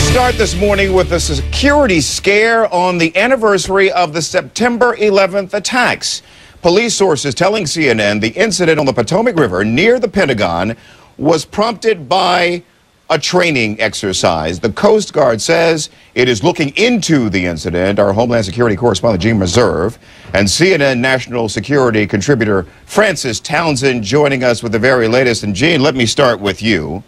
Start this morning with a security scare on the anniversary of the September 11th attacks. Police sources telling CNN the incident on the Potomac River near the Pentagon was prompted by a training exercise. The Coast Guard says it is looking into the incident. Our Homeland Security correspondent, Gene Reserve, and CNN national security contributor Frances Townsend joining us with the very latest. And Gene, let me start with you.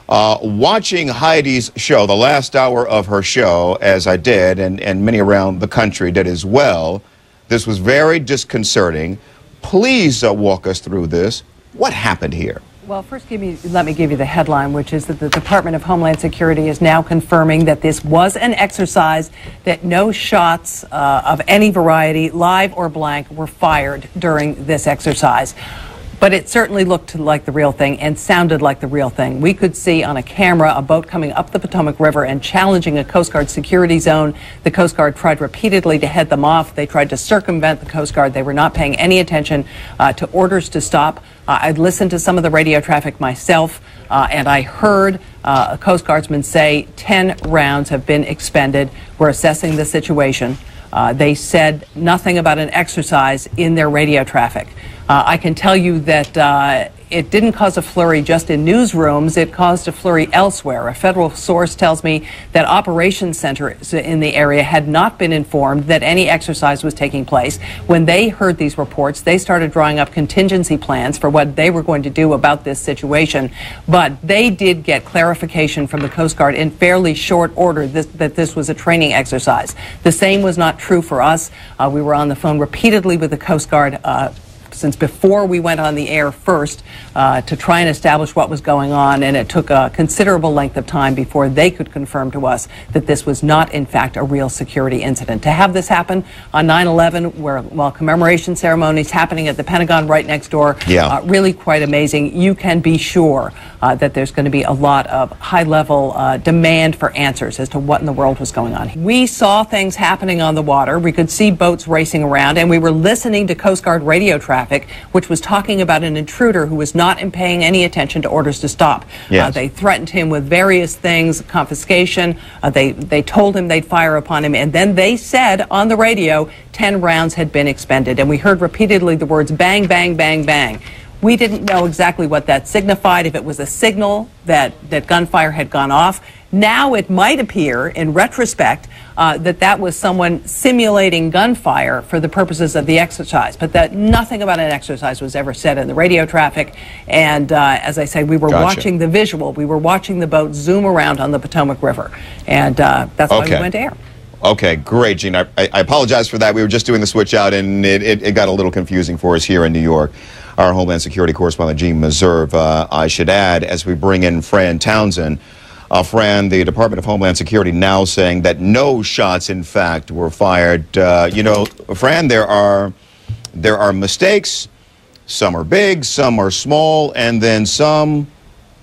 Watching Heidi's show, the last hour of her show, as I did, and many around the country did as well, this was very disconcerting. Please walk us through this. What happened here? Well, first, let me give you the headline, which is that the Department of Homeland Security is now confirming that this was an exercise, that no shots of any variety, live or blank, were fired during this exercise. But it certainly looked like the real thing and sounded like the real thing. We could see on a camera a boat coming up the Potomac River and challenging a Coast Guard security zone. The Coast Guard tried repeatedly to head them off. They tried to circumvent the Coast Guard. They were not paying any attention to orders to stop. I'd listened to some of the radio traffic myself, and I heard a Coast Guardsman say 10 rounds have been expended. We're assessing the situation. They said nothing about an exercise in their radio traffic. I can tell you that it didn't cause a flurry just in newsrooms. It caused a flurry elsewhere. A federal source tells me that operations centers in the area had not been informed that any exercise was taking place. When they heard these reports, they started drawing up contingency plans for what they were going to do about this situation. But they did get clarification from the Coast Guard in fairly short order that this was a training exercise. The same was not true for us. We were on the phone repeatedly with the Coast Guard since before we went on the air first to try and establish what was going on, and it took a considerable length of time before they could confirm to us that this was not, in fact, a real security incident. To have this happen on 9/11, while commemoration ceremonies happening at the Pentagon right next door, really quite amazing. You can be sure that there's going to be a lot of high-level demand for answers as to what in the world was going on. We saw things happening on the water. We could see boats racing around, and we were listening to Coast Guard radio traffic, which was talking about an intruder who was not paying any attention to orders to stop. Yes. They threatened him with various things, confiscation. They told him they'd fire upon him, and then they said on the radio 10 rounds had been expended, and we heard repeatedly the words bang, bang, bang, bang. We didn't know exactly what that signified, if it was a signal that gunfire had gone off. Now it might appear, in retrospect, that was someone simulating gunfire for the purposes of the exercise, but that nothing about an exercise was ever said in the radio traffic. And as I say, we were watching the visual. We were watching the boat zoom around on the Potomac River, and that's why we went to air. Okay, great, Gene. I apologize for that. We were just doing the switch out, and it got a little confusing for us here in New York. Our Homeland Security correspondent, Gene Reserve, I should add, as we bring in Fran Townsend. Fran, the Department of Homeland Security now saying that no shots, in fact, were fired. You know, Fran, there are mistakes. Some are big, some are small, and then some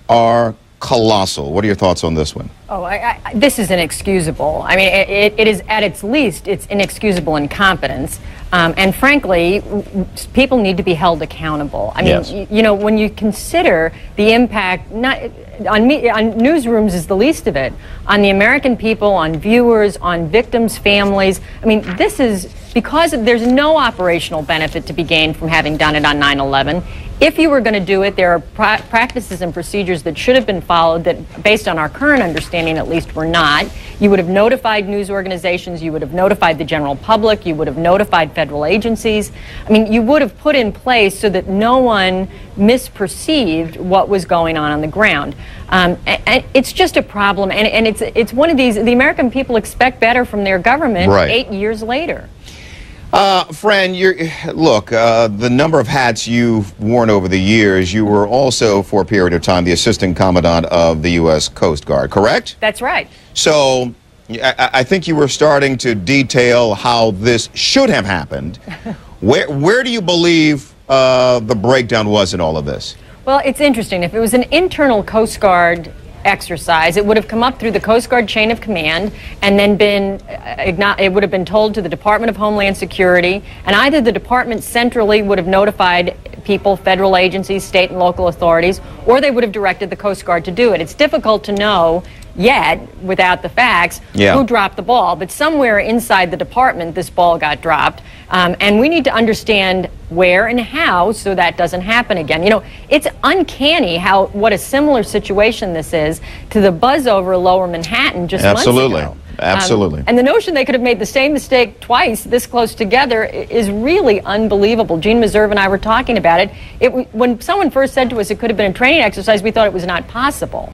are colossal. What are your thoughts on this one? Oh, this is inexcusable. I mean, it is, at its least, it's inexcusable incompetence. And frankly, people need to be held accountable. I mean, you know, when you consider the impact, not on newsrooms is the least of it, on the American people, on viewers, on victims' families. I mean, this is because there's no operational benefit to be gained from having done it on 9/11. If you were going to do it, there are practices and procedures that should have been followed that, based on our current understanding at least, were not. You would have notified news organizations, you would have notified the general public, you would have notified federal agencies. I mean, you would have put in place so that no one misperceived what was going on the ground. And it's just a problem, and it's one of these, the American people expect better from their government 8 years later. Fran, look, the number of hats you've worn over the years, you were also, for a period of time, the Assistant Commandant of the U.S. Coast Guard, correct? That's right. So I think you were starting to detail how this should have happened. Where do you believe the breakdown was in all of this? Well, it's interesting. If it was an internal Coast Guard exercise, it would have come up through the Coast Guard chain of command and then it would have been told to the Department of Homeland Security, and either the department centrally would have notified people, federal agencies, state and local authorities, or they would have directed the Coast Guard to do it. It's difficult to know yet, without the facts, who dropped the ball. But somewhere inside the department, this ball got dropped. And we need to understand where and how so that doesn't happen again. You know, it's uncanny what a similar situation this is to the buzz over Lower Manhattan just months ago. Absolutely. And the notion they could have made the same mistake twice this close together is really unbelievable. Gene Meserve and I were talking about it. When someone first said to us it could have been a training exercise, we thought it was not possible.